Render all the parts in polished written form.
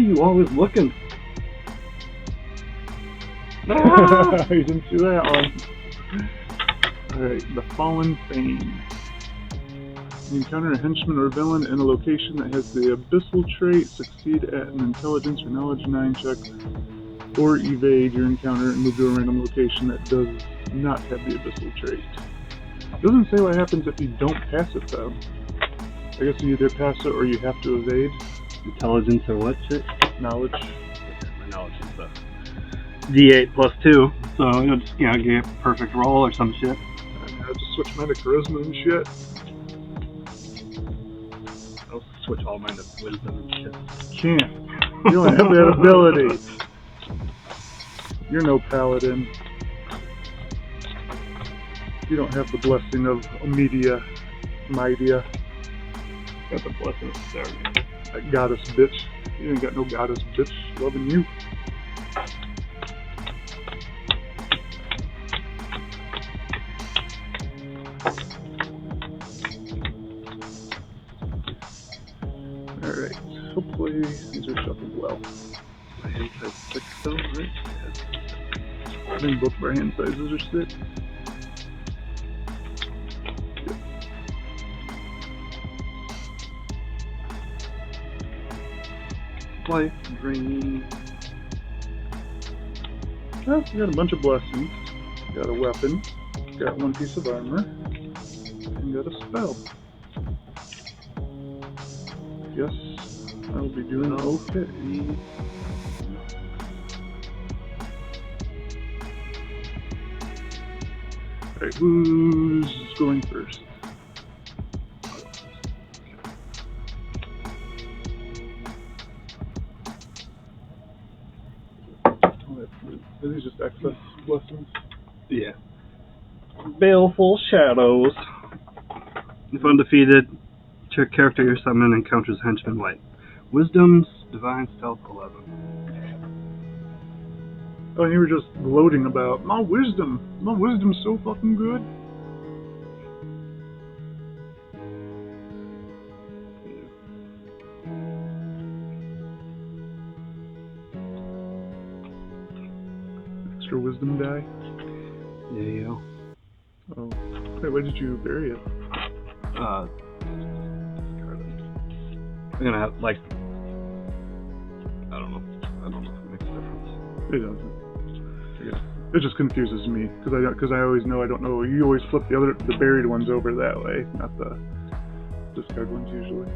you always looking? You didn't see that one. Alright, the Fallen Fane. You encounter a henchman or villain in a location that has the abyssal trait, succeed at an intelligence or knowledge 9 check, or evade your encounter and move to a random location that does not have the abyssal trait. It doesn't say what happens if you don't pass it though. I guess you either pass it or you have to evade. Intelligence or what shit? Knowledge. My knowledge is stuff. D8 plus 2, so you'll just, get a perfect roll or some shit. I'll just switch mine to charisma and shit. I'll switch all mine to wisdom and shit. Can't. You don't have that ability. You're no paladin. You don't have the blessing of Media, Mightia. Got the blessing of Stargate. That goddess bitch. You ain't got no goddess bitch loving you. Alright, hopefully these are shuffled well. My hand size 6 though, right? I think both of our hand sizes are 6. Life draining. Well, we got a bunch of blessings. Got a weapon. Got 1 piece of armor. And got a spell. Yes, I'll be doing okay. Alright, who's going first? Are these just excess blessings? Yeah. Baleful Shadows. If undefeated, character you summon encounters henchman white. Wisdom's Divine Stealth 11. Oh, and you were just gloating about my wisdom. My wisdom's so fucking good. Extra wisdom die? Yeah. Oh. Wait, where did you bury it? I'm gonna have, I don't know if it makes a difference. It doesn't. It just confuses me because I always know I don't know. You always flip the buried ones over that way, not the discard ones usually.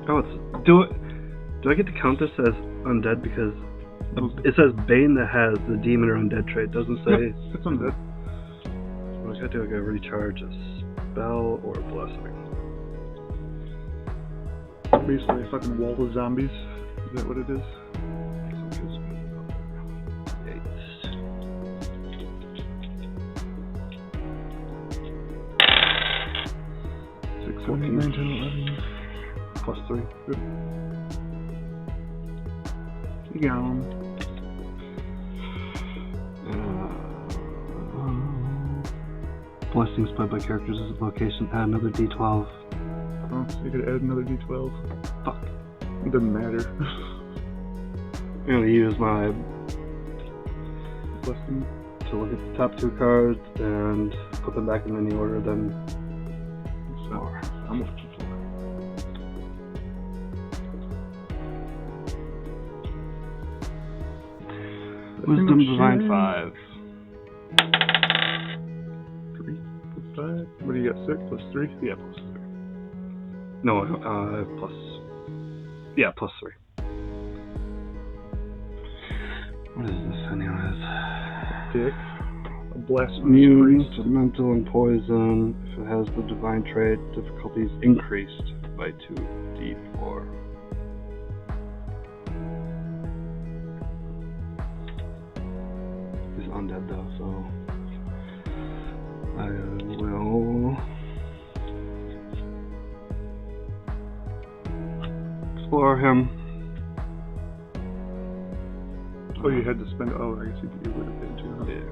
Oh, do I get to count this as undead because it says Bane that has the demon or undead trait? It doesn't say. Yep, it's undead. What I gotta do? I gotta recharge a spell or a blessing. Basically a fucking wall of zombies. Is that what it is? 8. 6, 7, 8, 9, 10, 11. Plus 3. Good. You got 'em. Blessings spread by characters as a location. Add another D12. Oh, so you could add another D12. Fuck. It doesn't matter. I'm gonna use my Blessing to look at the top 2 cards and put them back in any order. Then so, I'm looking for. Wisdom Divine 5. 3 plus 5. What do you got? 6 plus 3? Yeah, plus 3. No, plus. Yeah, plus 3. What is this, anyways? Dick. A blasphemous Immune priest. to mental and poison. If it has the divine trait, difficulties increased by 2d4. He's undead though, so I will explore him. Oh, you had to spend. Oh, I guess you would have been too. Huh? Yeah.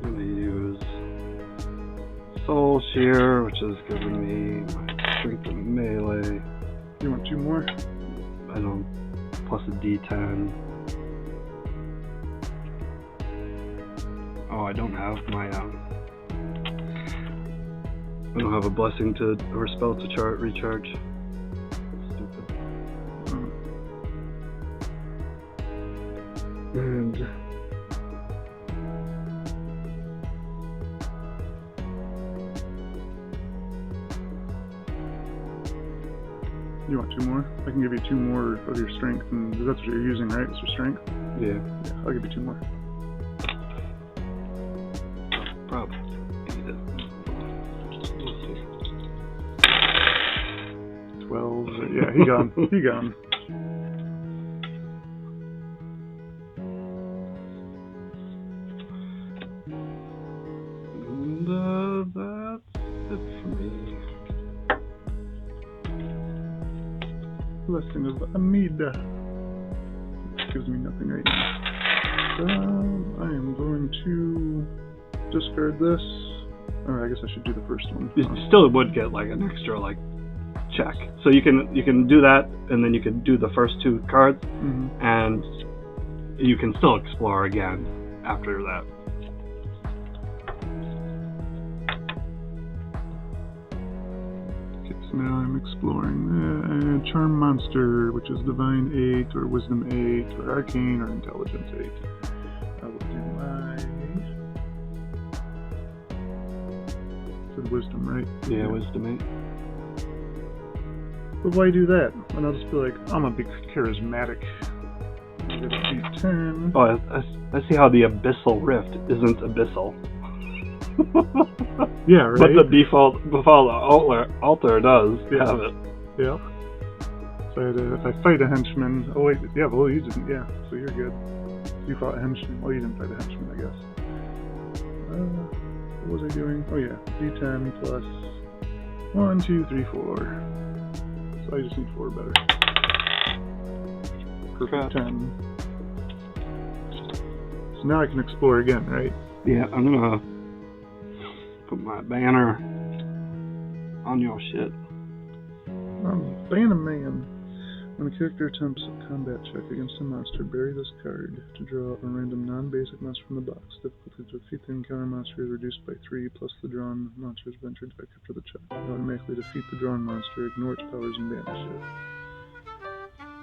I'm gonna use Soul Shear, which is giving me my strength and melee. You want 2 more? more? I don't. Plus a D10. Oh, I don't have my. I don't have a blessing to or spell to recharge. Stupid. And you want 2 more? I can give you 2 more of your strength, and that's what you're using, right? It's your strength? yeah, I'll give you 2 more. probably. We'll see. 12. Yeah, he gone. He gone. And that's it for me. Blessing of Amida. Gives me nothing right now. I am going to discard this. Oh, I guess I should do the first one. You still would get like an extra like check. So you can do that, and then you can do the first 2 cards, and you can still explore again after that. Okay, so now I'm exploring Charm Monster, which is Divine 8, or Wisdom 8, or Arcane, or Intelligence 8. I will do my... Wisdom, right? Yeah, Wisdom 8. But why do that? And I'll just be like, I'm a big charismatic. I'll get a D10. Oh, I see how the Abyssal Rift isn't abyssal. Yeah, right? But the default altar does have it. Yeah. So if I fight a henchman... Oh, wait. Yeah, well, you didn't. Yeah, so you're good. You fought a henchman. Well, you didn't fight a henchman, I guess. What was I doing? Oh, yeah. D10 plus 1, 2, 3, 4. So I just need 4 better. Perfect. 10. So now I can explore again, right? Yeah, I'm gonna put my banner on your shit. Banner Man. When a character attempts a combat check against a monster, bury this card to draw a random non-basic monster from the box. Difficulty to defeat the encounter monster is reduced by 3, plus the drawn monster's adventure deck after the check. Automatically defeat the drawn monster, ignore its powers, and banish it.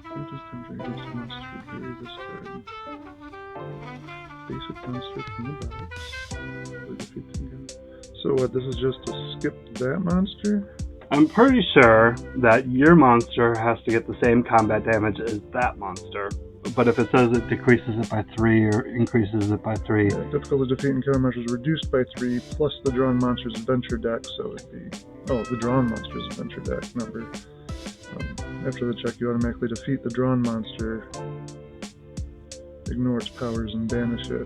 Against a monster, bury this card. Basic monster from the box. Defeat the encounter. So what, this is just to skip that monster? I'm pretty sure that your monster has to get the same combat damage as that monster. But if it says it decreases it by 3 or increases it by 3... Yeah, difficulty to defeat encounter monsters reduced by 3, plus the drawn monster's adventure deck, so it'd be... Oh, the drawn monster's adventure deck number. After the check, you automatically defeat the drawn monster, ignore its powers, and banish it.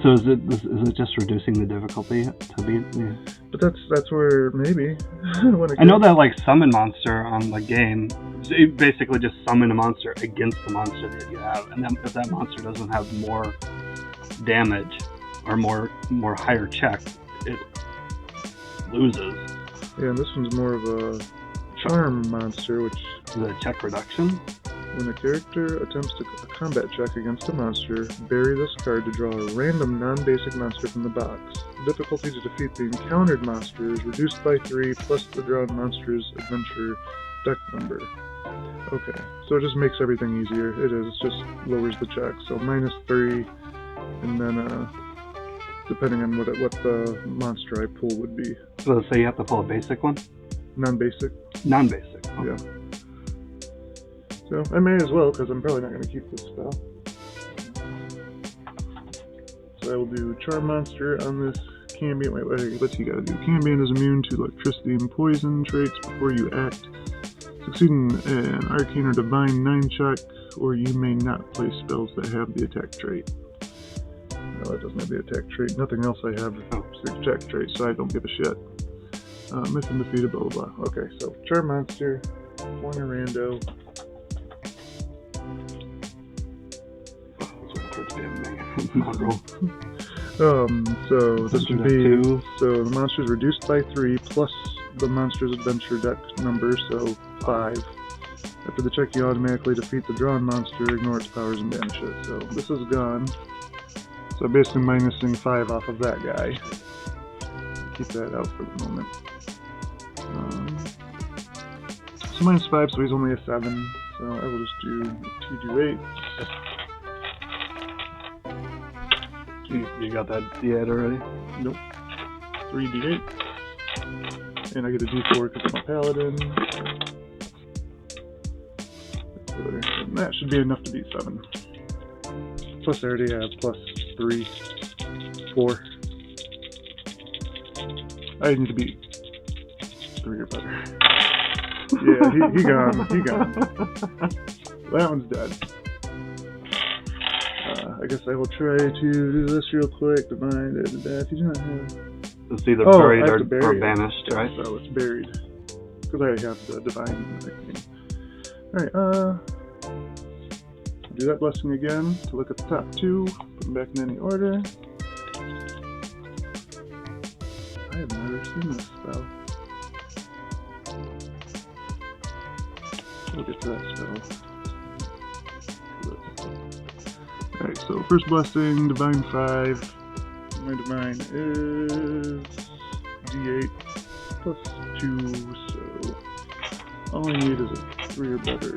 So is it just reducing the difficulty to be? Yeah. But that's where maybe. I know that like summon monster on the game, so you basically just summon a monster against the monster that you have, and then if that monster doesn't have more damage or more higher check, it loses. Yeah, and this one's more of a charm monster, which is a check reduction. When a character attempts a combat check against a monster, bury this card to draw a random non-basic monster from the box. Difficulty to defeat the encountered monster is reduced by 3, plus the drawn monster's adventure deck number. Okay, so it just makes everything easier. It is, it just lowers the check. So -3, and then depending on what the monster I pull would be. So say you have to pull a basic one? Non-basic. Non-basic. Okay. Yeah. So I may as well, because I'm probably not going to keep this spell. So I will do Charm Monster on this Cambion. Wait, what's he got to do? Cambion is immune to electricity and poison traits before you act. Succeeding an Arcane or Divine 9 check, or you may not play spells that have the attack trait. No, that doesn't have the attack trait. Nothing else I have the attack trait, so I don't give a shit. If and defeated, blah blah blah. Okay, so Charm Monster, one rando. So this would be 2. So the monster is reduced by 3, plus the monster's adventure deck number, so 5. After the check, you automatically defeat the drawn monster, ignore its powers, and banish it. So this is gone. So basically minusing 5 off of that guy. Keep that out for the moment. So minus 5, so he's only a 7. So I will just do 2d8. You got that D8 already? Nope. 3d8. And I get a d4 because I'm a paladin. And that should be enough to beat 7. Plus I already have plus 3, 4. I need to beat 3 or better. Yeah, he gone. That one's dead. I guess I will try to do this real quick. Divine, if you do not have... It's either buried or banished, yeah, right? So it's buried. Because I already have the divine thing. Alright, do that blessing again to look at the top 2. Put them back in any order. I have never seen this spell. We'll get to that spell. Alright, so first blessing, Divine 5. My Divine is D8 plus 2, so all I need is a 3 or better.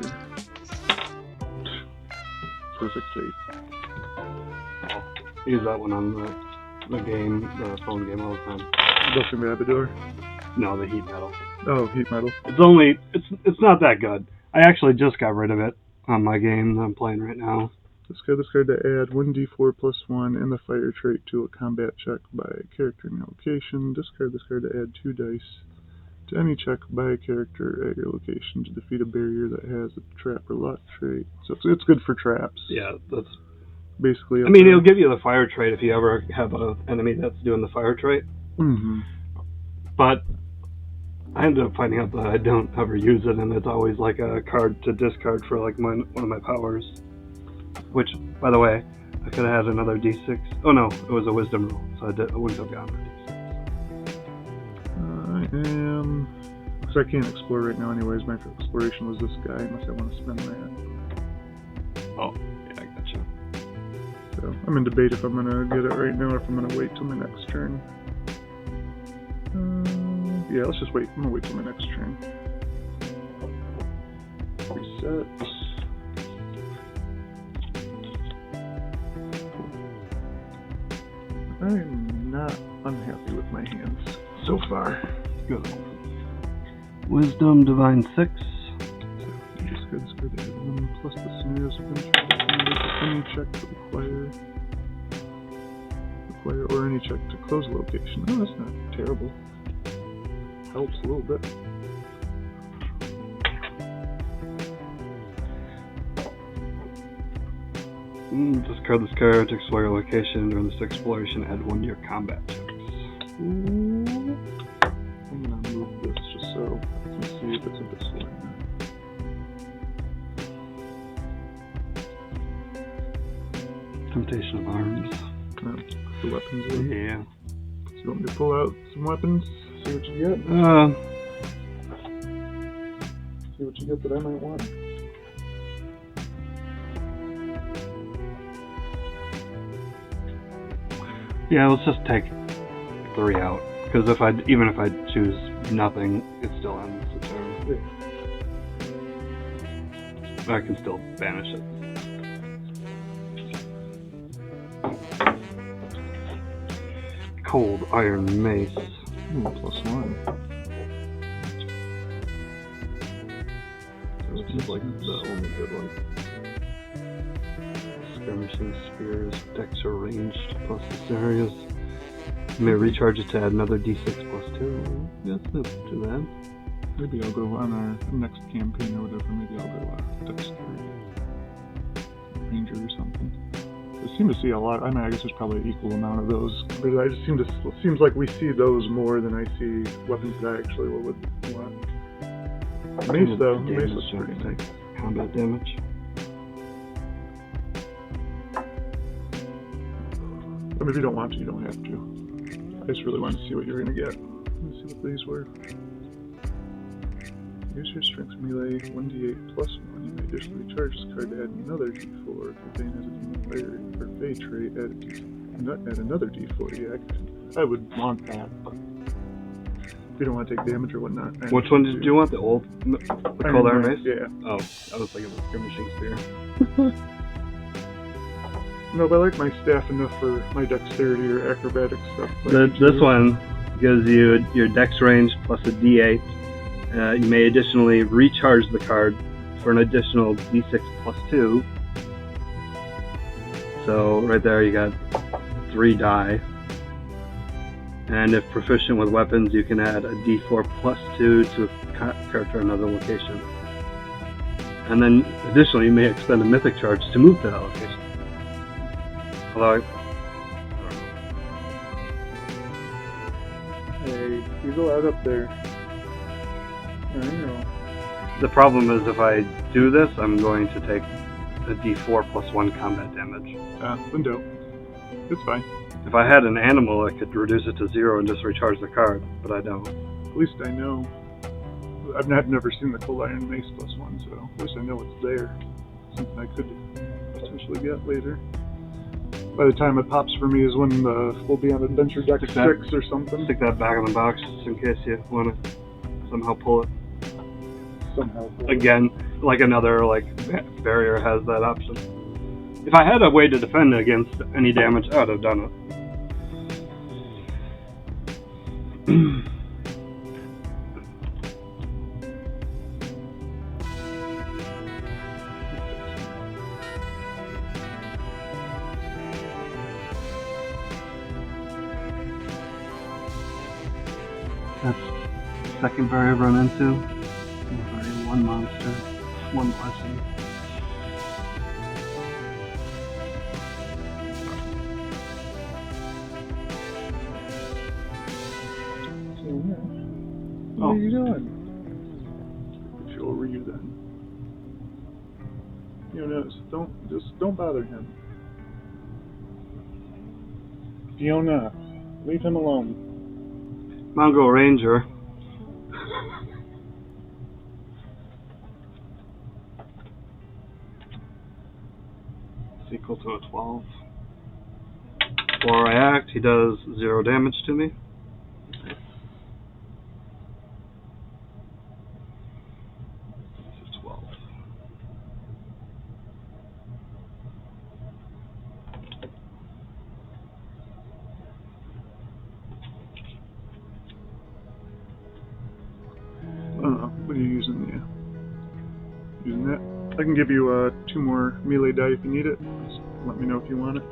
Perfect save. Use that one on the game, the phone game all the time. Blessing Rabador? No, the heat metal. Oh, heat metal. It's not that good. I actually just got rid of it on my game that I'm playing right now. Discard this card to add 1d4 plus 1 and the fire trait to a combat check by a character in your location. Discard this card to add 2 dice to any check by a character at your location to defeat a barrier that has a trap or lock trait. So it's good for traps. Yeah, that's basically. I mean, it'll give you the fire trait if you ever have an enemy that's doing the fire trait. Mm-hmm. But I ended up finding out that I don't ever use it, and it's always like a card to discard for like one of my powers. Which, by the way, I could have had another d6. Oh no, it was a wisdom roll, so I wouldn't have gotten a d6. I am... Because I can't explore right now anyways. My exploration was this guy, unless I want to spend that. Oh, yeah, I gotcha. So, I'm in debate if I'm going to get it right now or if I'm going to wait till my next turn. Yeah, let's just wait. I'm going to wait till my next turn. Reset. I'm not unhappy with my hands so far. Good. Wisdom, Divine 6. Just good, to add 1 plus the scenarios of interest. Any check to require or any check to close a location. Oh, that's not terrible. Helps a little bit. Discard this card to explore your location. During this exploration, add 1 to your combat checks. I'm gonna move this just so I can see if it's a bit slow. Temptation of arms. The weapons. Yeah. So you want me to pull out some weapons? See what you get? See what you get that I might want. Yeah, let's just take 3 out. Because even if I choose nothing, it still ends the turn. Yeah. I can still banish it. Cold Iron Mace. +1. This is like the only good one. Skirmishing spears, decks are ranged plus the scenarios. You may recharge it to add another d6 plus 2. Yes, that's not too bad. Maybe I'll go on our next campaign or whatever. Maybe I'll go dexterity ranger or something. I seem to see a lot. I mean, I guess there's probably an equal amount of those, but I just seems like we see those more than I see weapons that I actually would want. Mace though, mace is pretty nice. Combat damage. I mean, if you don't want to, you don't have to. I just really wanted to see what you're gonna get. Let's see what these were. Use your strength melee 1d8 plus 1. You may additionally charge this card to add another d4. If the Bane has a demon fire or fey trait, add another d4 to the action. I would want that, but if you don't want to take damage or whatnot. Which one did you want? The cold Iron Mace? Yeah. Oh, I was thinking of the skirmishing spear. No, but I like my staff enough for my dexterity or acrobatic stuff. This one gives you your dex range plus a d8. You may additionally recharge the card for an additional d6 plus 2. So right there you got 3 die. And if proficient with weapons, you can add a d4 plus 2 to a character in another location. And then additionally you may expend a mythic charge to move to that location. Although Hey, he's allowed up there. I know. the problem is if I do this, I'm going to take a d4 plus 1 combat damage. Then don't. It's fine. If I had an animal, I could reduce it to 0 and just recharge the card, but I don't. At least I know. I've never seen the Cold Iron Mace plus 1, so at least I know it's there. Something I could potentially get later. By the time it pops for me is when we'll be on Adventure Deck 6 or something. Stick that back in the box just in case you want to somehow pull it. Again, like another barrier has that option. If I had a way to defend against any damage, I would have done it. That's the second barrier I've run into. One monster, one blessing. What are you doing? If you'll read then. You know, don't bother him. Fiona, leave him alone. Mongo Ranger. It's equal to a 12. Before I act, he does 0 damage to me. It's 12. I don't know. What are you using? Yeah. Using that? I can give you 2 more melee die if you need it. Just let me know if you want it.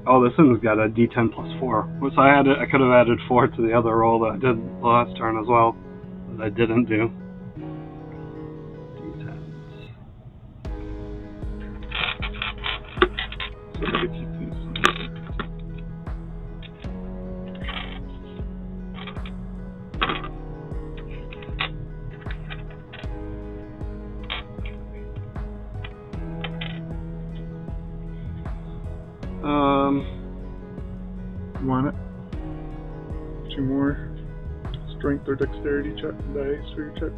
Oh, this one's got a D10 plus 4. So I could have added 4 to the other roll that I did the last turn as well, that I didn't do. D10s. So I'm going to keep these. Want it? 2 more strength or dexterity check dice for your check.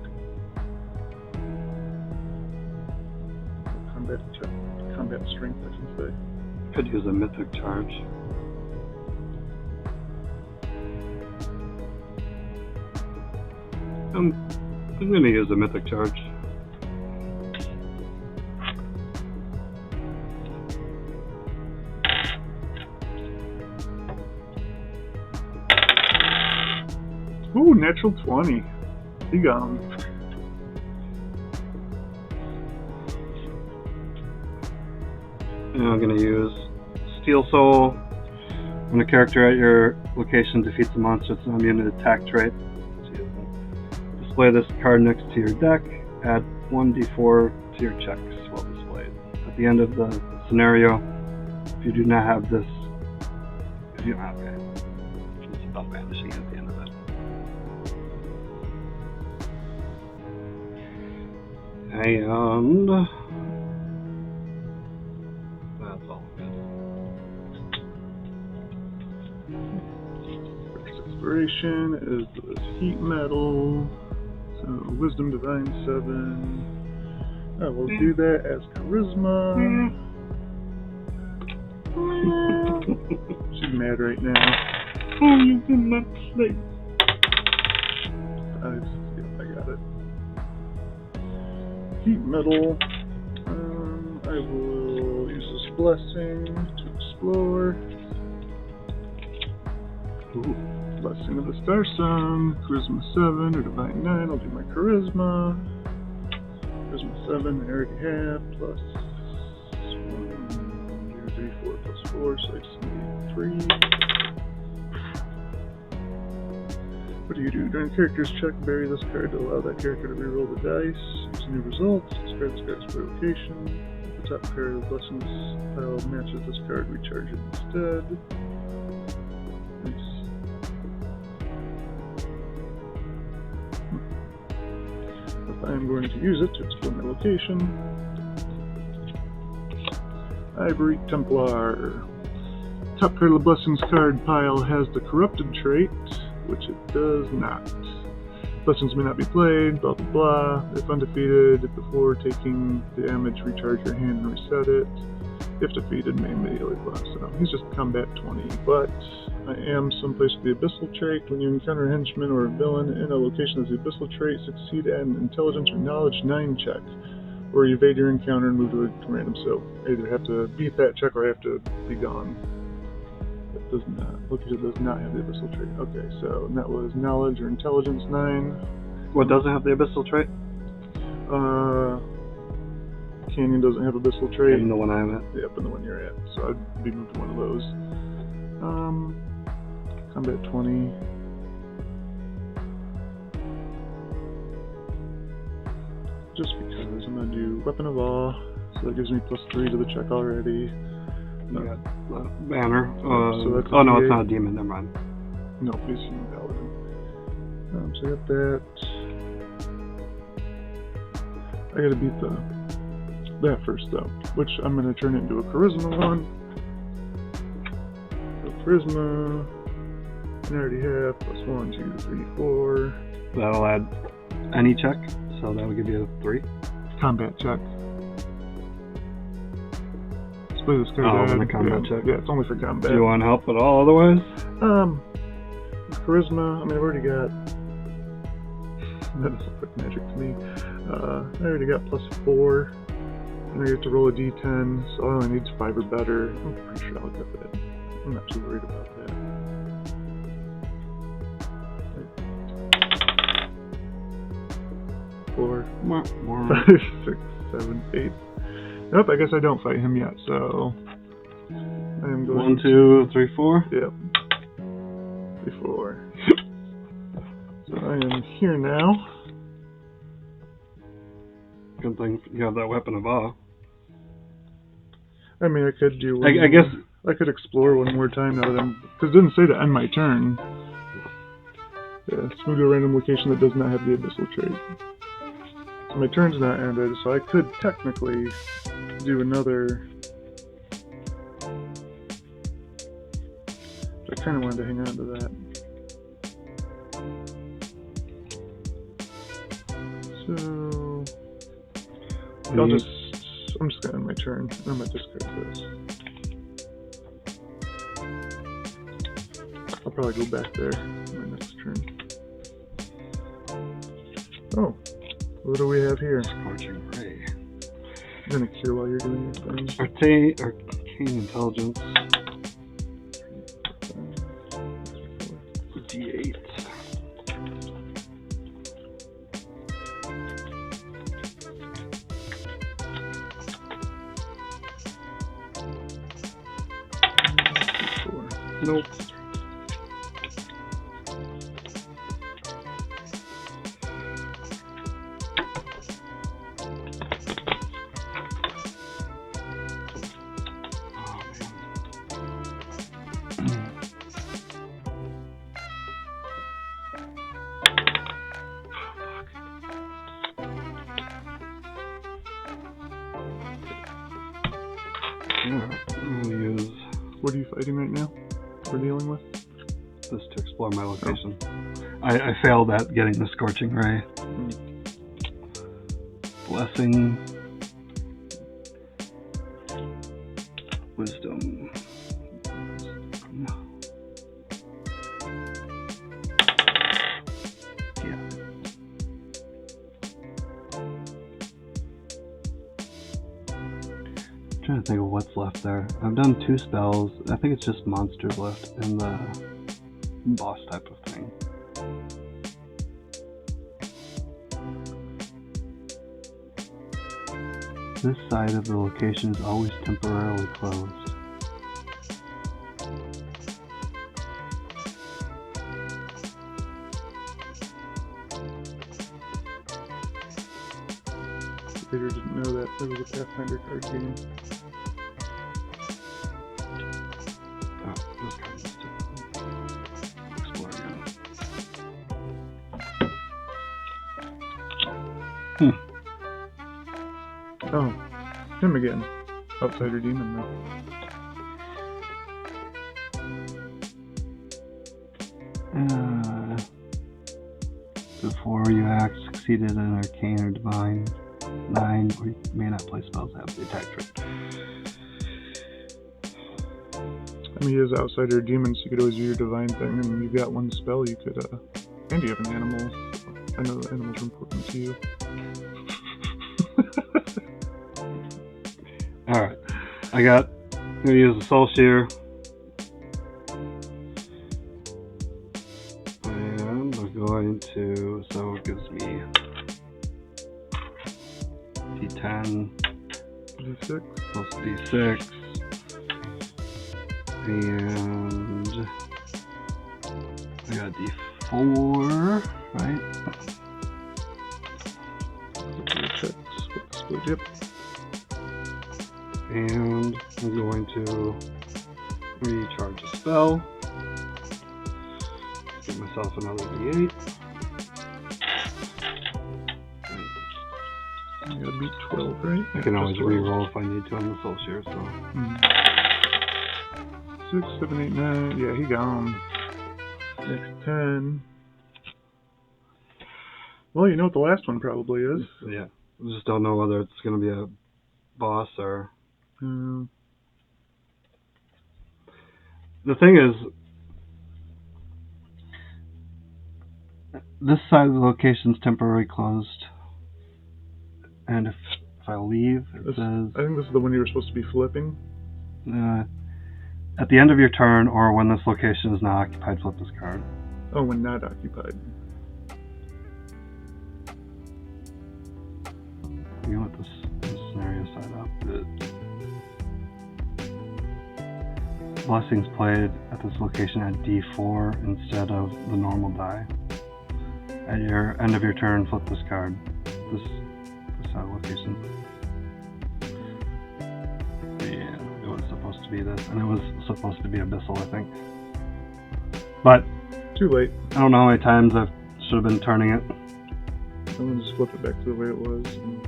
Combat strength, I should say. Could use a mythic charge. I'm going to use a mythic charge. Ooh, natural 20. You got him. And I'm going to use Steel Soul. When a character at your location defeats a monster, it's an immune to attack trait. Display this card next to your deck. Add 1d4 to your checks while displayed. At the end of the scenario, if you do not have this, okay, it's about vanishing at the end of it. And that's all good. First exploration. location is this heat metal. So Wisdom Divine 7. I will do that as Charisma. She's mad right now. Oh, you did not play. I got it. Heat metal. I will use this blessing to explore. Ooh. Blessing of the Star Sun. Charisma 7 or Divine 9. I'll do my Charisma. Charisma 7 I already have. Plus 1, 2, 3, 4 plus 4. So I just need 3. What do you do? During character's check, bury this card to allow that character to reroll the dice. Use new results. Discard this card's per location. If the top card of the blessings pile matches this card, recharge it instead. Nice. If I am going to use it to explore my location. Ivory Templar. Top card of the blessings card pile has the corrupted trait, which it does not. Blessings may not be played, blah blah blah. If undefeated, before taking damage, recharge your hand and reset it. If defeated, may immediately blast it up. He's just combat 20, but I am someplace with the abyssal trait. When you encounter a henchman or a villain in a location with the abyssal trait, succeed at an intelligence or knowledge 9 check, or you evade your encounter and move to a random. So I either have to beat that check or I have to be gone. Does not. Location does not have the abyssal trait. Okay, so that was knowledge or intelligence 9. What doesn't have the abyssal trait? Canyon doesn't have abyssal trait. And the one I'm at. Yep, and the one you're at. So I'd be moved to one of those. Combat 20. Just because I'm gonna do Weapon of Awe, so that gives me +3 to the check already. You got banner. So that's oh no, it's not a demon. Never mind. No, please human paladin. So I got that. I gotta beat that first though, which I'm gonna turn into a charisma one. So charisma, I already have +1, 2, 3, 4. That'll add any check, so that will give you a 3. Combat check. This card on the combat check. Yeah, it's only for combat. Do you want help at all otherwise? Charisma, I mean, I've already got... That doesn't look like magic to me. I already got +4. And I get to roll a d10, so all I only need is 5 or better. I'm pretty sure I'll get that. I'm not too worried about that. 4, 5, 6, 7, 8. Nope, I guess I don't fight him yet, so I am going 1, 2, 3, 4? Yep. 3, 4. So I am here now. Good thing you have that Weapon of Awe. I mean, I could do I guess I could explore one more time now that I'm... Because it didn't say to end my turn. Yeah, let's move to a random location that does not have the abyssal trait. So my turn's not ended, so I could technically do another... I kind of wanted to hang on to that. So... I'm just gonna end my turn. I'm gonna discard this. I'll probably go back there in my next turn. Oh, what do we have here? Scorching Ray. I'm gonna cure while you're doing your thing. Arcane Intelligence. D8. Nope. What are you fighting right now? We're dealing with? this to explore my location. I failed at getting the Scorching Ray. Blessing. Wisdom. Yeah. I'm trying to think of what's left there. I've done 2 spells. I think it's just monsters left and the boss type of thing. This side of the location is always temporarily closed. Peter didn't know that there was a Pathfinder card game. Oh, this card needs to explore again. Oh, him again. Outsider Demon, though. Before you act, succeeded in Arcane or Divine. 9, or you may not play spells that have the attack trait. I mean, he is Outsider Demon, so you could always do your Divine thing, and you've got 1 spell you could, and you have an animal. I know the animals are important to you. Alright, I'm gonna use the Soul Shear. And we're going to, so it gives me D10 D6 plus D6. And I got D4, right? D6, split, yep. And I'm going to recharge a spell. Give myself another D8. You gotta beat 12, right? I can always re-roll if I need to on the Soul Share, so. 6, 7, 8, 9. Yeah, he gone. Next 10. Well, you know what the last one probably is. Yeah. I just don't know whether it's going to be a boss or... The thing is, this side of the location is temporarily closed. And if I leave, it says... I think this is the one you were supposed to be flipping. At the end of your turn, or when this location is not occupied, flip this card. Oh, when not occupied. You know what this scenario set up? Blessings played at this location at D4 instead of the normal die. At your end of your turn, flip this card. This location. Yeah, it was supposed to be this, and it was supposed to be Abyssal, I think. But too late. I don't know how many times I should have been turning it. I'm gonna just flip it back to the way it was. And...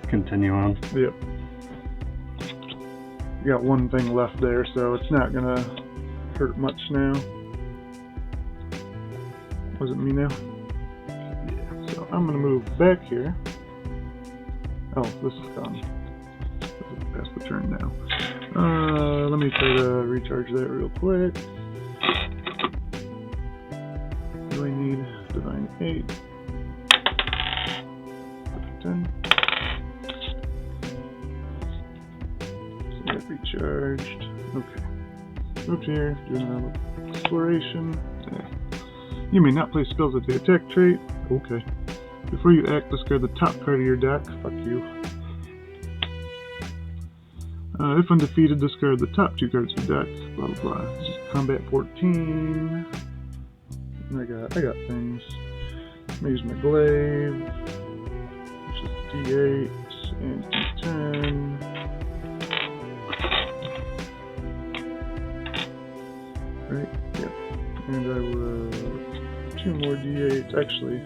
continue on. Yep. You got 1 thing left there, so it's not gonna hurt much now. Was it me now? Yeah. So I'm gonna move back here. Oh, this is gone. This is past the turn now. Let me try to recharge that real quick. What do I need? Divine 8. 10. Recharged. Okay. Up here, doing another exploration. Yeah. You may not play spells with the attack trait. Okay. Before you act, discard the top card of your deck. Fuck you. If undefeated, discard the top 2 cards of your deck. Blah blah blah. This is combat 14. I got things. I'm gonna use my glaive, which is D8 and D10. Right? Yep. And I will 2 more D8s. Actually,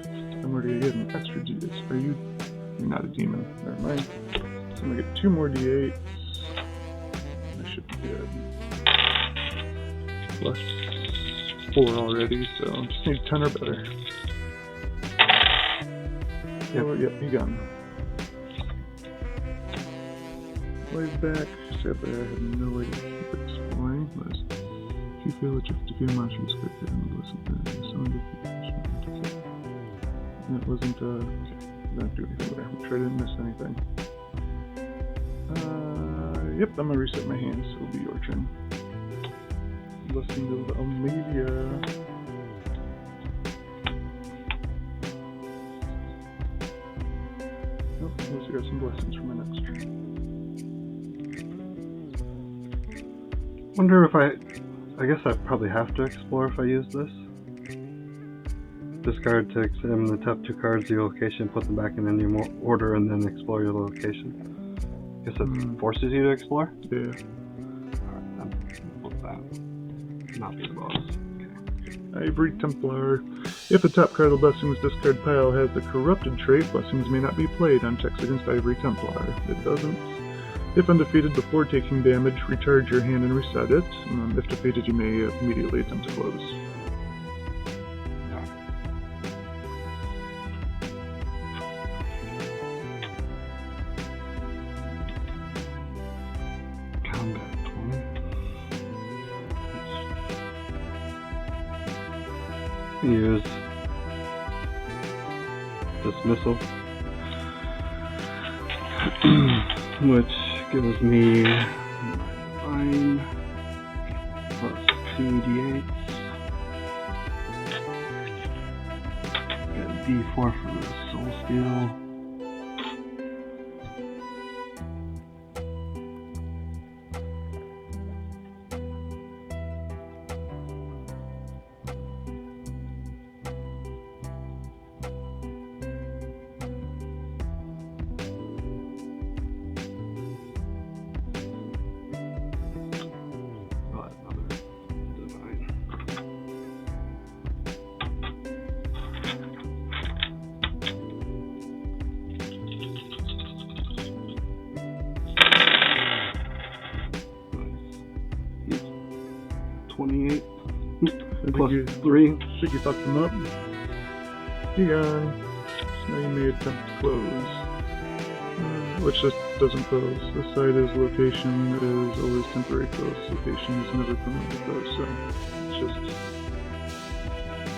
I'm already getting extra D8s. You're not a demon. Never mind. So I'm gonna get 2 more D8s. I should be good. plus 4 already, so just need 10 or better. Yep. Oh, yep, you got him. Wave back. Sadly, I have no way to keep exploring, but if you feel that you have to be a monster, it's good to listen to that wasn't, okay. Didn't do anything there. I'm sure I didn't miss anything. Yep, I'm gonna reset my hand, so it'll be your turn. Blessing of Amelia. Oh, let's get some blessings for my next turn. Wonder if I guess I probably have to explore if I use this. Discard to examine the top 2 cards of your location, put them back in any order, and then explore your location. Guess it forces you to explore? Yeah. Alright, then flip that. Not be the boss. Okay. Ivory Templar. If the top card of the Blessings discard pile has the corrupted trait, Blessings may not be played on checks against Ivory Templar. It doesn't. If undefeated before taking damage, recharge your hand and reset it. If defeated, you may immediately attempt to close. Combat 20. Use Dismissal, which gives me my divine plus 2d8. Got a d4 for the soul steel. Plus 3. I think you fucked them up. You gone. So now you may attempt to close. Which just doesn't close. The site is location is always temporary close. Location is never permanently closed, so it's just...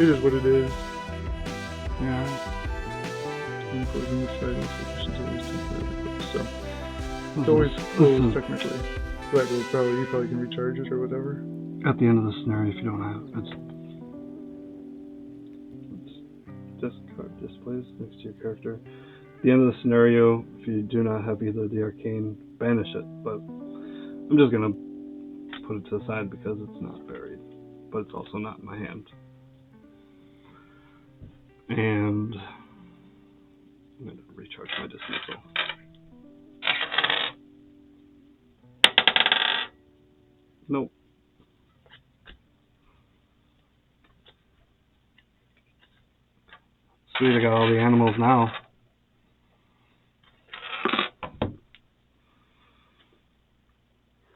It is what it is. Yeah. And closing the site is location is always temporarily closed, so... It's always closed, technically. But you probably can recharge it or whatever. At the end of the scenario, if you don't have it's discard displays next to your character. At the end of the scenario, if you do not have either the arcane, banish it. But I'm just gonna put it to the side because it's not buried, but it's also not in my hand. And I'm gonna recharge my dismissal. Nope. Sweet, I got all the animals now.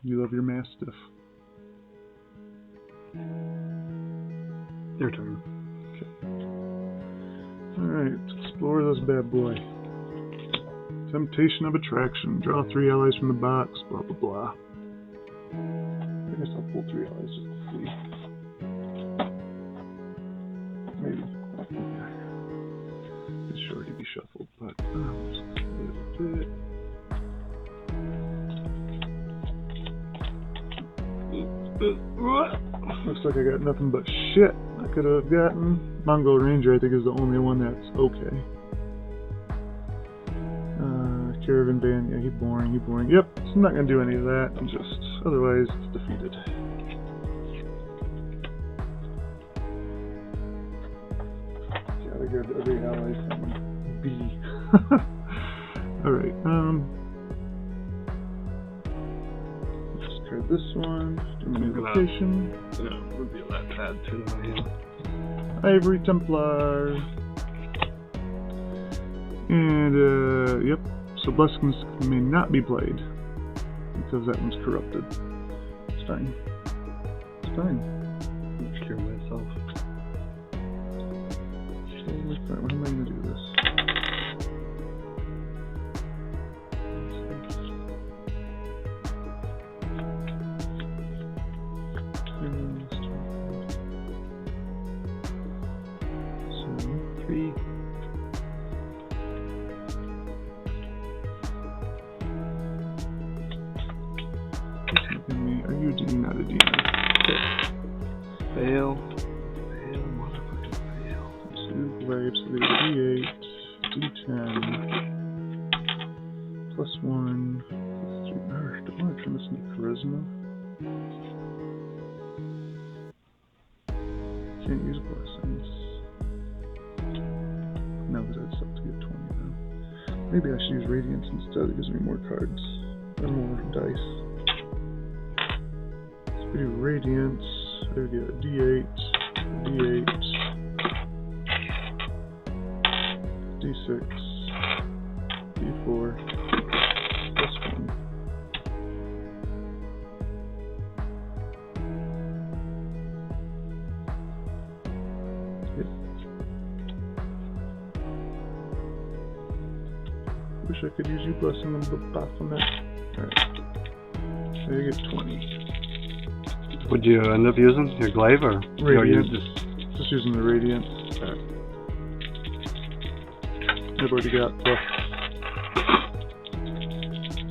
You love your mastiff. Your turn. Okay. Alright, let's explore this bad boy. Temptation of Attraction. Draw 3 allies from the box, blah blah blah. I guess I'll pull 3 allies just to see. Maybe. It should already be shuffled, but just a little bit. Looks like I got nothing but shit I could have gotten. Mongol Ranger, I think, is the only one that's okay. Caravan Band, yeah, he's boring. Yep, so I'm not gonna do any of that. I'm just, otherwise, it's defeated. Gotta grab every ally from B. Alright, let's discard this one. Do my location. Yeah, reveal that pad too in my hand. Ivory Templar. And, yep. So Blessings may not be played because that one's corrupted. It's fine. It's fine. Alright, what am I going to do this? So, 3. Are you a demon? Not a demon. Okay. Fail. Fail, motherfucking fail. 2 waves, so D8, D10, plus 1, plus 3. Do I want to turn this into charisma? Can't use blessings. No, because I'd still have to get 20 now. Maybe I should use radiance instead. It gives me more cards. Or more dice. So we do radiance. There we go. D8. D8. D6, D4, plus 1. Yep. Wish I could use you blessing them, but Baphomet. Alright. So you get 20. Would you end up using your glaive or? Radiant. Just using the radiant. Alright. I've already got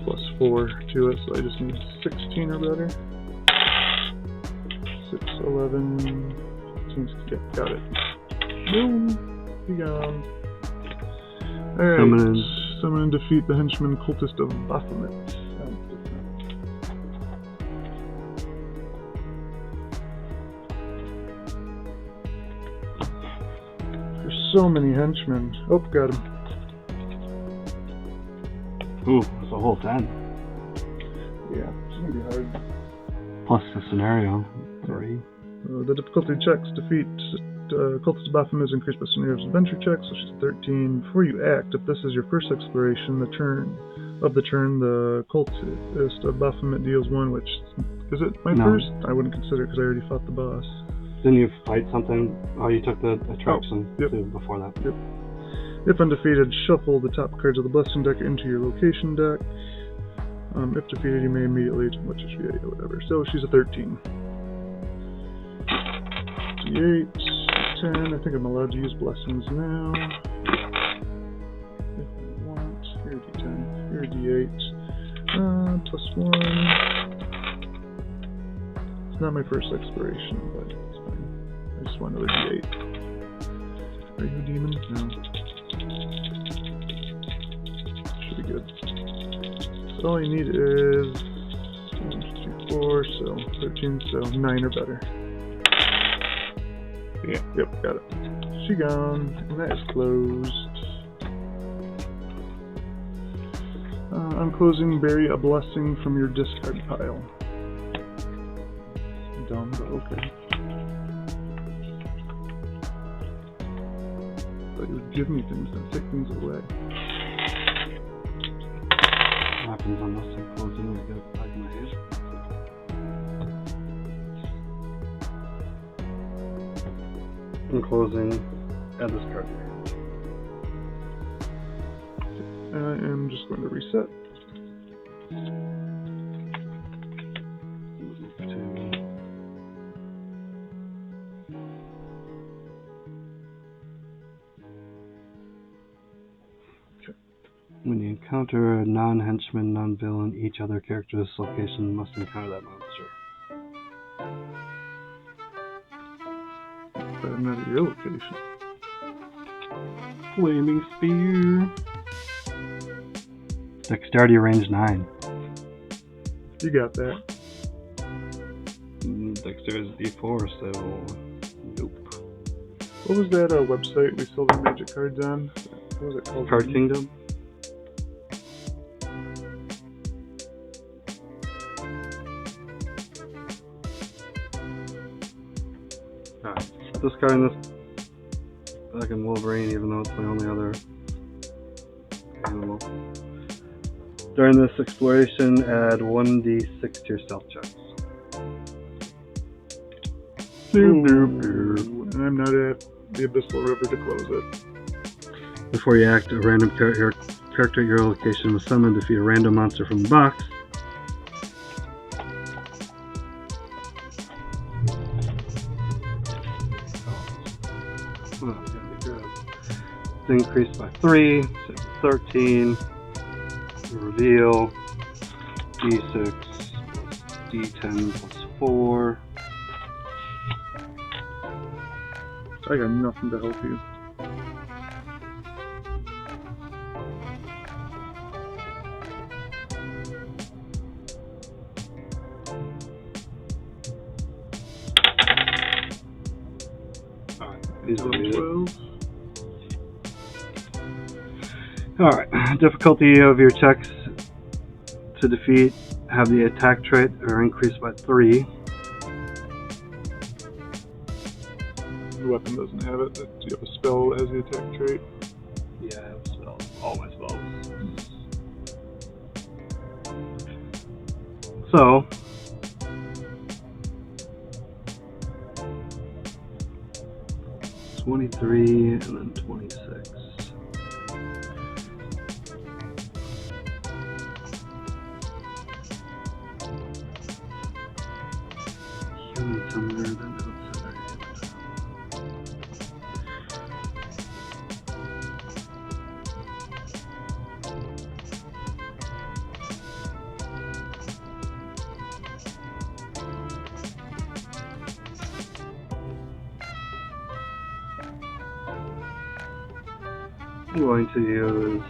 plus 4 to it, so I just need 16 or better. 6, 11, 15, yeah, got it. Boom! Be gone. Alright, summon and defeat the henchman cultist of Baphomet. There's so many henchmen. Oh, got him. Ooh, it's a whole 10. Yeah, it's gonna be hard. Plus the scenario. 3. The difficulty checks defeat cultist Baphomet is increased by scenarios adventure checks, so she's 13. Before you act, if this is your first exploration, the cultist of Baphomet deals 1, which is it my first? I wouldn't consider it because I already fought the boss. Didn't you fight something? Oh, you took the attraction too before that. Yep. If undefeated, shuffle the top cards of the blessing deck into your location deck. If defeated, you may immediately, which is whatever. So she's a 13. D8, 10. I think I'm allowed to use blessings now. If I want. Here, D10. Here, D8. Plus 1. It's not my first exploration, but it's fine. I just want another D8. Are you a demon? No. Should be good. So all you need is 1, 2, 4, so 13, so 9 or better. Yeah, yep, got it. She gone, and that is closed. Unclosing, bury a blessing from your discard pile. Dumb, but okay. But it would give me things and take things away. What happens on this unclosing? I get it back in my hand. Unclosing, add this card to your hand. I am just going to reset. When you encounter a non-henchman, non-villain, each other character's location must encounter that monster. But I'm not at your location. Flaming Spear. Dexterity range 9. You got that. Dexterity is D4, so nope. What was that website we sold our magic cards on? What was it called? Card Kingdom? Alright, discarding this fucking Wolverine, even though it's my only other animal. During this exploration, add 1d6 to your stealth checks. And I'm not at the Abyssal River to close it. Before you act, a random character at your location will summon and defeat a random monster from the box. Oh, it's increased by 3, so 13. Reveal D6 plus D10 plus 4. I got nothing to help you. These will be 12. Alright, difficulty of your checks to defeat have the attack trait are increased by 3. The weapon doesn't have it. Do you have a spell that has the attack trait? Yeah, I have spells. All my spells. So, $23 and then 26. Human summoner, then outsider. I'm going to use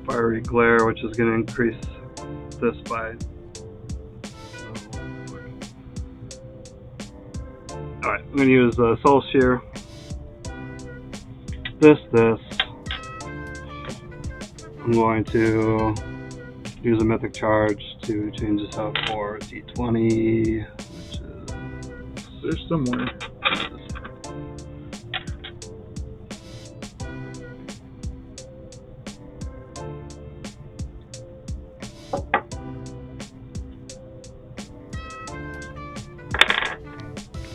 Fiery Glare, which is going to increase this by... Alright, I'm going to use Soul Shear. This. I'm going to use a Mythic Charge to change this out for D20, which is... There's somewhere.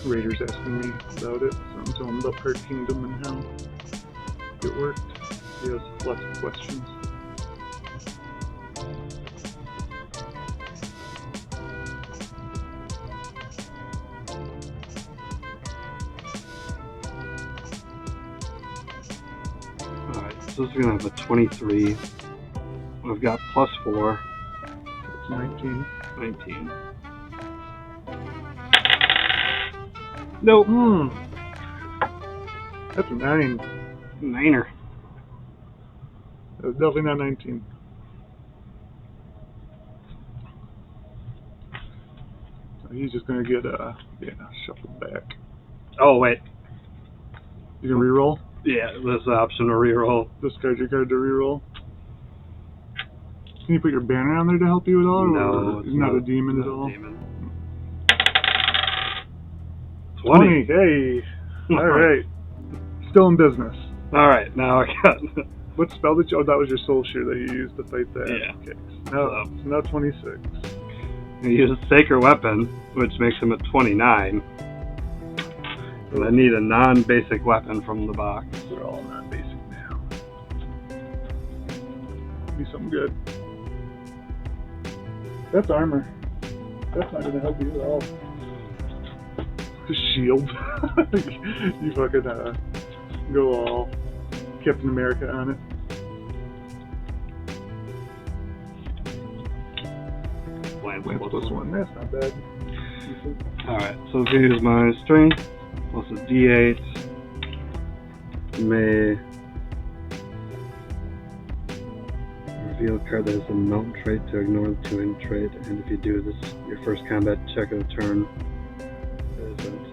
Raider's asking me about it, so I'm telling him about Card Kingdom and how it worked. He has lots of questions. Alright, so this is going to have a 23. We've got plus 4. That's 19. 19. Nope. That's a 9. Niner. That's definitely not 19. So he's just gonna get shuffled back. Oh, wait. You can reroll? Yeah, there's the option to reroll. Discard your card to reroll. Can you put your banner on there to help you at all? No, it's not a demon at all. Demon. 20. Hey. All right. Still in business. All right. Now I got. What spell did you? Oh, that was your Soul Shear that you used to fight that. Yeah. Okay. Now, so now 26. I use a Sacred Weapon, which makes him at 29. And I need a non-basic weapon from the box. They're all non-basic now. Be something good. That's armor. That's not gonna help you at all. Shield. You fucking go all Captain America on it. Lance plus 1. That's not bad. Alright, so if I use my strength plus a D8, may reveal a card that has a mount trait to ignore the 2-in trait, and if you do this, your first combat check of the turn isn't.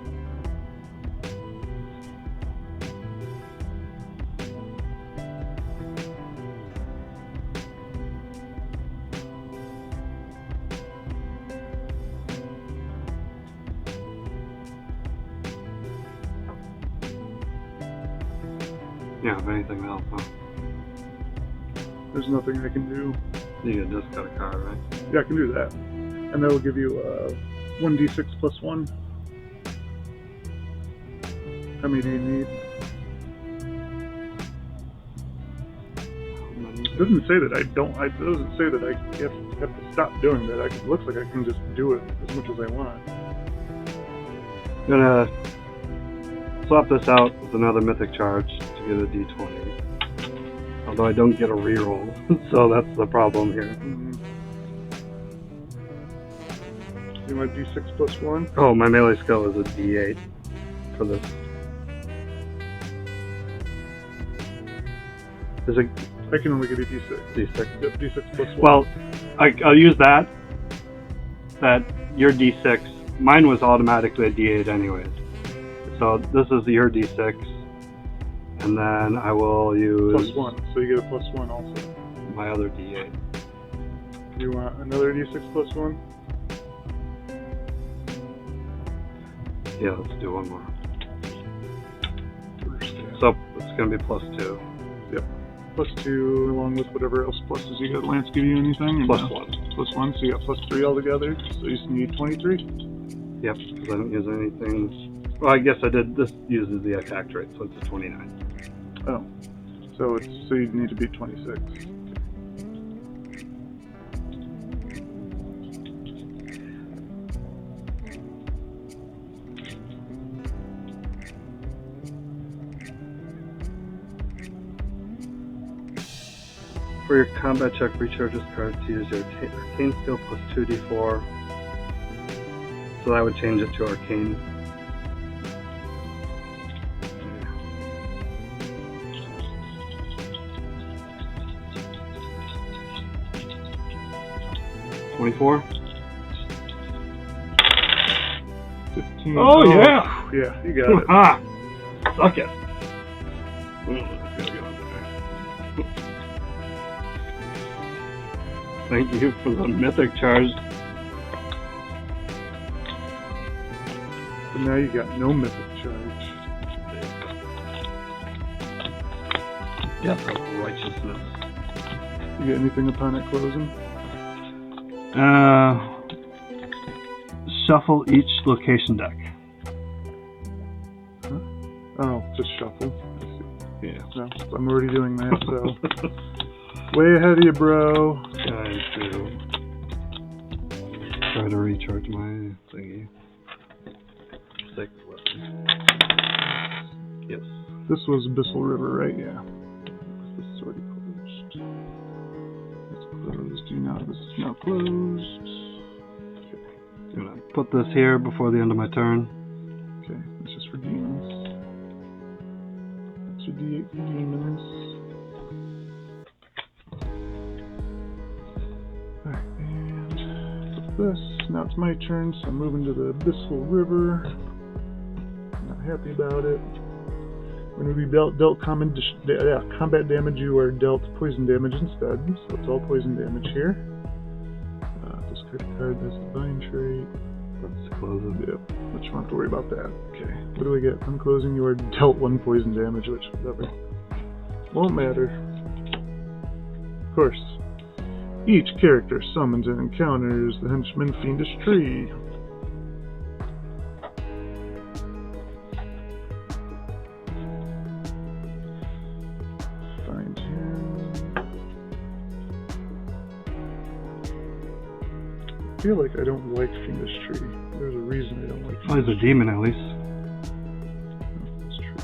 Yeah, if anything else, huh? There's nothing I can do. You can discard a card, right? Yeah, I can do that. And that'll give you 1d6 plus 1. How many do you need? It doesn't say that I don't. It doesn't say that I have to stop doing that. It looks like I can just do it as much as I want. I'm gonna swap this out with another mythic charge to get a d20. Although I don't get a reroll, so that's the problem here. Mm-hmm. You want d6 plus 1? Oh, my melee skill is a d8 for this. Is it? I can only get a d6. D6. Yep, d6 plus 1. Well, I'll use that. That your d6. Mine was automatically a d8 anyways. So this is your d6. And then I will use... Plus 1, so you get a plus 1 also. My other d8. You want another d6 plus 1? Yeah, let's do one more. So it's going to be plus 2. Yep. Plus 2 along with whatever else pluses you got. Lance give you anything? Plus no? 1. Plus 1, so you got plus 3 altogether. So you just need 23. Yep, because I don't use anything. Well, I guess I did. This uses the attack rate, so it's a 29. Oh. So you need to be 26. For your combat check, recharges card to use your arcane skill plus 2d4. So that would change it to arcane. Yeah. 24. 15. Oh, yeah! Yeah, you got it. Ah! Suck it! Thank you for the mythic charge. But now you got no mythic charge. Yep. Righteousness. You get anything upon it closing? Shuffle each location deck. Huh? Oh, just shuffle. I see. Yeah. No, I'm already doing that, so. Way ahead of you, bro. Trying to try to recharge my thingy. 6 weapons. Yes. This was Abyssal River, right? Yeah. This is already closed. It's closed. This is now closed. Okay. I'm gonna put this here before the end of my turn. Okay. This is for demons. That's your D8 for demons. This. Now it's my turn, so I'm moving to the Abyssal River. Not happy about it. When we dealt combat damage, you are dealt poison damage instead. So it's all poison damage here. Discard a card, that's the bind trait. Let's close it. Yep, but you don't have to worry about that. Okay, what do we get? I'm closing, you are dealt 1 poison damage, which whatever. Won't matter. Of course. Each character summons and encounters the henchman fiendish tree. Find him. I feel like I don't like fiendish tree. There's a reason I don't like fiendish tree. Oh, he's a demon at least. That's true.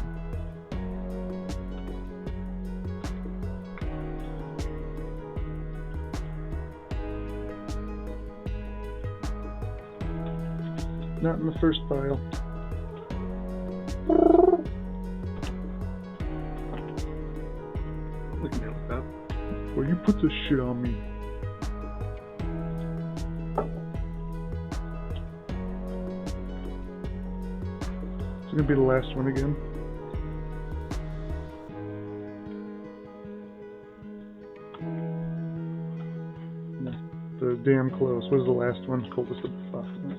Not in the first pile. Look at that. Well, you put this shit on me. It's gonna be the last one again. No, they're damn close. What is the last one? Coldest of Baphomet.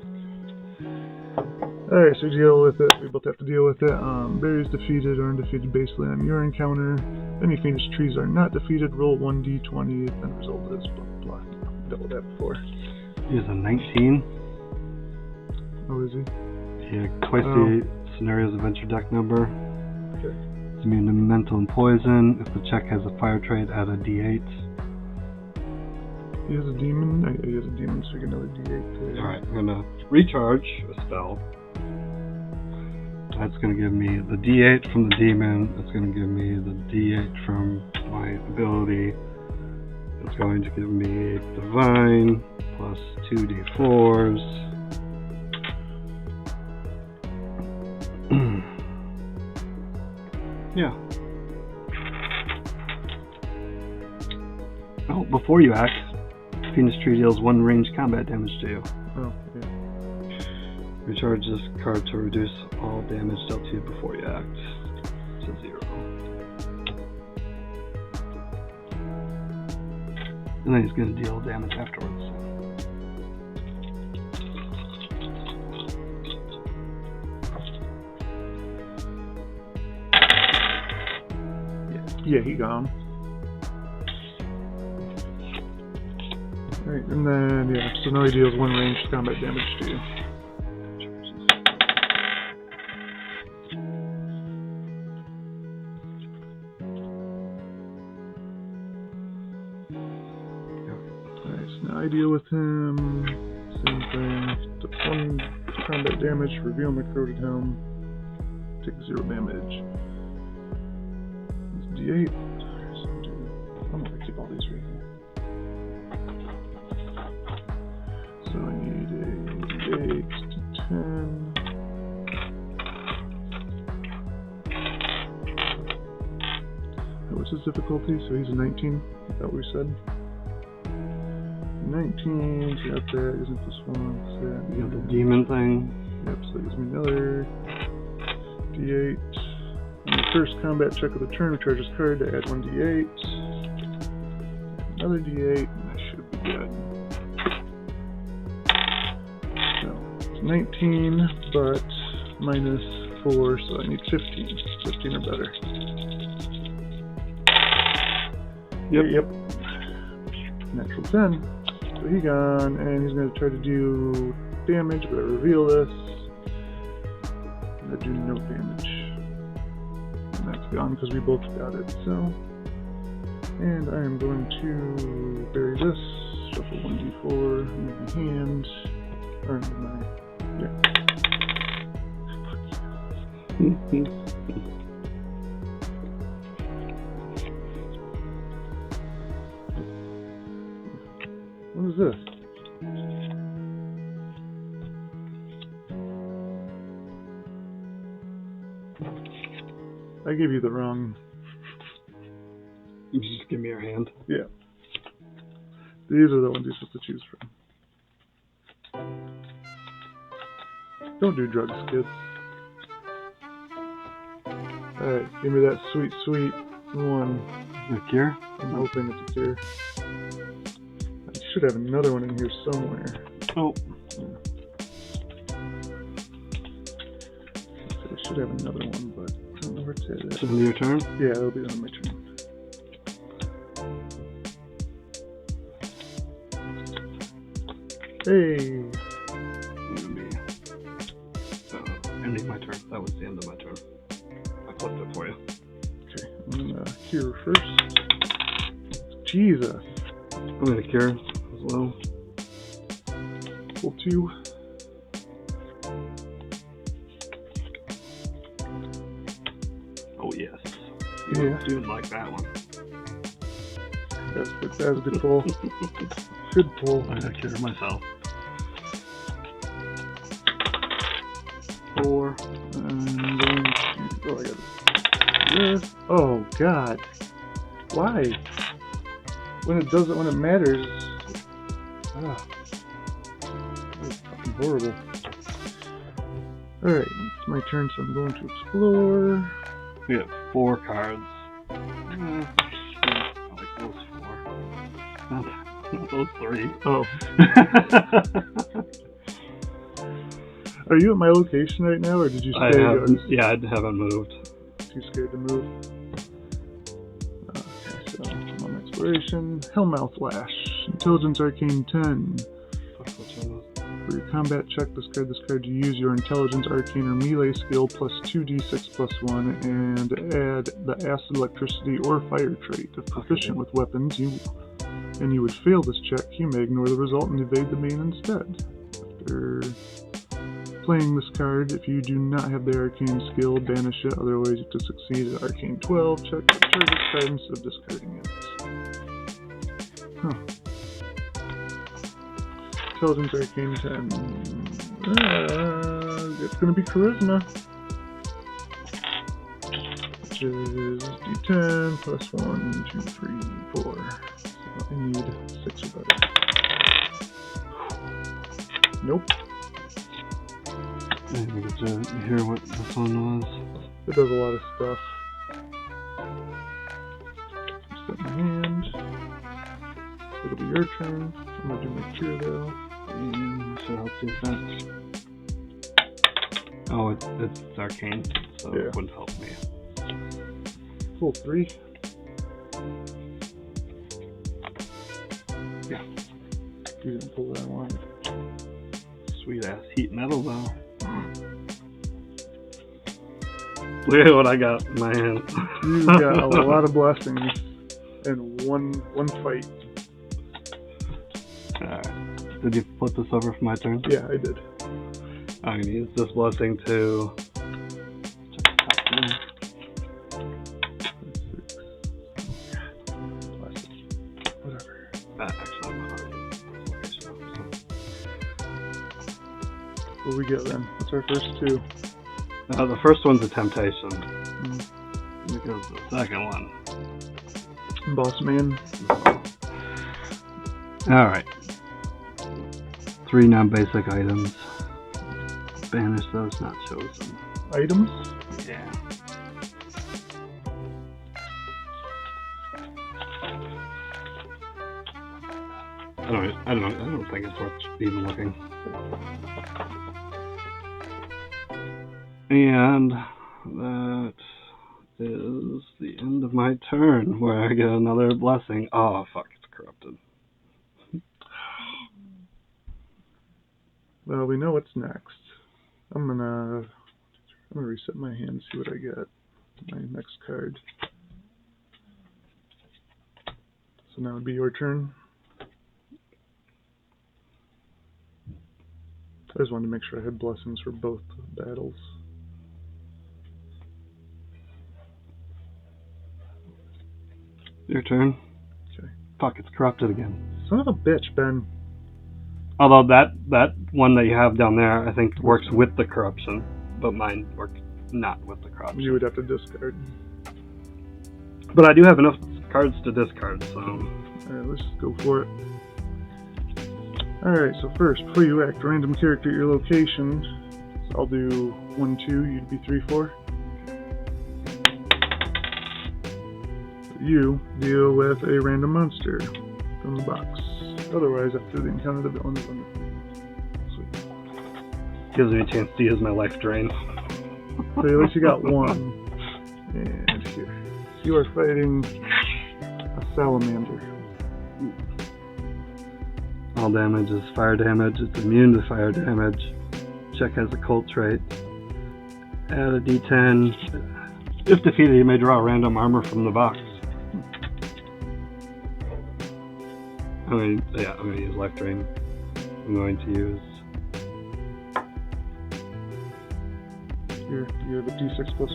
Alright, so deal with it. We both have to deal with it. Barry's defeated or undefeated basically on your encounter. Any fiendish trees are not defeated, roll 1d20, then the result is blah blah blah. Dealt with that before. He has a 19. Oh, is he? Yeah, twice the scenario's adventure deck number. Okay. It's immune to mental and poison. If the check has a fire trait, add a d8. He has a demon. He has a demon, so you get another d8 there. Alright, I'm gonna recharge a spell. That's gonna give me the d8 from the demon. It's gonna give me the d8 from my ability. It's going to give me divine plus 2d4s. Yeah. Oh, before you act, Fiendish Tree deals 1 ranged combat damage to you. Oh, yeah. Recharge this card to reduce all damage dealt to you before you act to 0. And then he's going to deal damage afterwards. Yeah, he gone. Alright, and then, yeah, so now he deals 1 ranged combat damage to you. Alright, so now I deal with him. Same thing. Took 1 combat damage, reveal my corroded helm. Take 0 damage. D8. I'm gonna keep all these right here. So I need a D8 to 10. What's his difficulty? So he's a 19. Is that what we said? 19. So got that. Isn't this one? So You got the demon thing. Yep. So that gives me another D8. On the first combat check of the turn, recharge this card to add 1d8. Another d8, and that should be good. So, it's 19, but minus 4, so I need 15. 15 or better. Yep. Natural 10. So he gone, and he's going to try to do damage, but I reveal this. I do no damage. That's gone because we both got it, so. And I am going to bury this, shuffle 1d4 in my hand, or in my, yeah. What is this? I gave you the wrong. You just give me your hand. Yeah. These are the ones you're supposed to choose from. Don't do drugs, kids. Alright, give me that sweet, sweet one. A cure? I'm hoping it's a cure. I should have another one in here somewhere. Oh. Yeah. I should have another one, but I don't know where it's at. Should it be your turn? Yeah, it'll be on my turn. Hey! Ending my turn. That was the end of my turn. I flipped it for you. Okay, I'm gonna cure first. Jesus! I'm gonna cure as well. Pull 2. Oh yes. Yeah. You would like that one. That was a good pull. Good pull. I cured myself. 4. And then, oh, I got this. Oh God! Why? When it doesn't, when it matters. Ah, that's fucking horrible. All right, it's my turn, so I'm going to explore. We have 4 cards. I like those 4. Not those 3. Oh. Are you at my location right now, or did you stay? Yeah, I haven't moved. Too scared to move. Exploration. Hellmouth Lash. Intelligence Arcane 10. For your combat check, discard this card to use your Intelligence Arcane or Melee skill plus 2d6 plus 1 and add the Acid, Electricity, or Fire trait. If proficient with weapons, you would fail this check, you may ignore the result and evade the main instead. After playing this card, if you do not have the Arcane skill, banish it, otherwise you have to succeed at Arcane 12 check to charge this card instead of discarding it. Intelligence Arcane 10. It's going to be Charisma. Which is D10 plus 1, 2, 3, 4. So I need 6 or better. Nope. I didn't get to hear what this one was. It does a lot of stuff. Set my hand. It'll be your turn. I'm going to do my cure though. Should help you with that. Oh, it's arcane, so yeah. It wouldn't help me. Full 3. Yeah. You didn't pull that one. Sweet ass heat metal though. Look at what I got in my hand. You got a lot of blessings in one fight. Alright. Did you flip this over for my turn? Yeah, I did. I'm going to use this blessing to Whatever. actually, I'm not What do we get then? What's our first 2? the first one's a temptation. Because the second one. Boss man. Alright. 3 non-basic items. Banish those not chosen. Items? Yeah. I don't think it's worth even looking. And that is the end of my turn, where I get another blessing. Oh fuck, it's corrupted. Well, we know what's next. I'm gonna reset my hand and see what I get. My next card. So now it'd be your turn. I just wanted to make sure I had blessings for both battles. Your turn. Okay. Fuck, it's corrupted again. Son of a bitch, Ben. Although that one that you have down there, I think works with the corruption, but mine works not with the corruption. You would have to discard. But I do have enough cards to discard, so... Alright, let's just go for it. Alright, so first, before you act, random character at your location. So I'll do 1, 2, you'd be 3, 4. You deal with a random monster from the box. Otherwise, after the encounter, the villain is under. Sweet. Gives me a chance to use my life drain. So at least you got 1. And here. You are fighting a salamander. All damage is fire damage. It's immune to fire damage. Check has a cult trait. Add a d10. If defeated, you may draw a random armor from the box. I'm going to use life drain. I'm going to use... Here, you have a d6 plus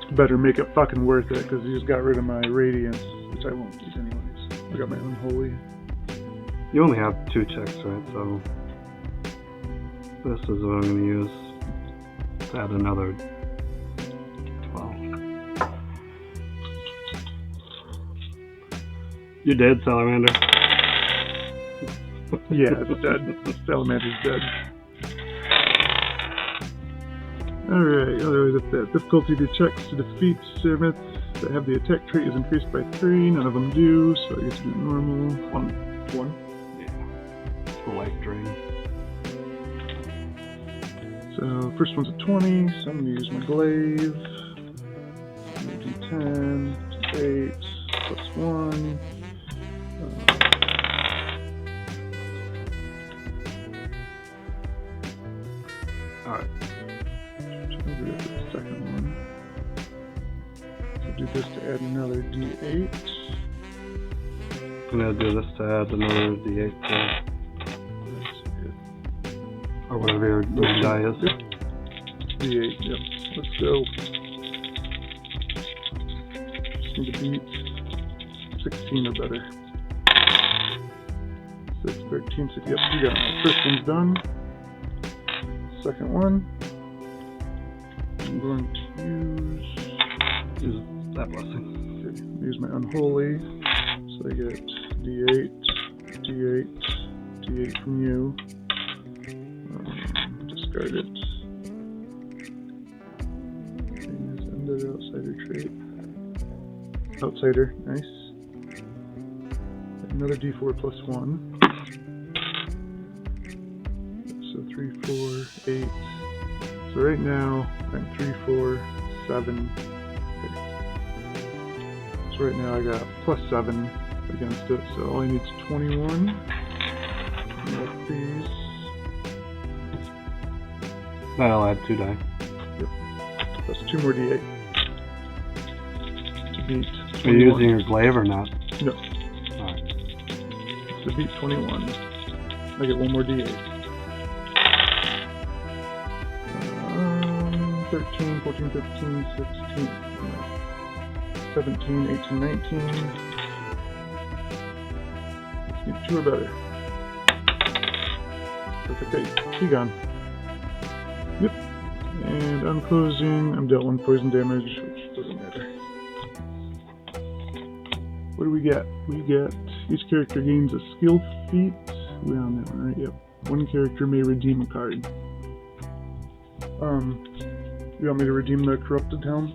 1. Better make it fucking worth it, because you just got rid of my radiance, which I won't use anyways. I got my unholy. You only have 2 checks, right? So this is what I'm going to use to add another 12. You dead, Salamander? Yeah, it's dead. Salamander's dead. Alright, otherwise if that difficulty to checks to defeat servants that have the attack trait is increased by 3, none of them do, so I get to do normal. 1. Yeah. It's the life drain. So first one's a 20, so I'm going to use my glaive. 10, 8, plus 1. Alright. The second one. So do this to add another D8. I'm gonna do this to add another D8 to, or whatever your die is. Yep. D8, yep. Let's go. Just need to beat 16 or better. 6, 13, 6. Yep, you got it. First one's done. Second one. I'm going to Use that blessing. okay, use my unholy. So I get D8, D8, D8 from you. Discard it. Use under outsider trait. Outsider, nice. Another D4 plus 1. So 3, 4, 8. So right now I'm 3, 4, 7. Okay. So right now I got plus 7 against it. So all I need is 21. Like these. That'll add 2 die. Yep. That's 2 more D8. To beat 21. Are you using your glaive or not? No. Alright. To beat 21. I get 1 more D8. 13, 14, 15, 16, 17, 18, 19. Let's need 2 or better. Perfect 8. He gone. Yep. And on closing, I'm dealt 1 poison damage, which doesn't matter. What do we get? We get each character gains a skill feat. We're on that one, right? Yep. 1 character may redeem a card. You want me to redeem the Corrupted Helm?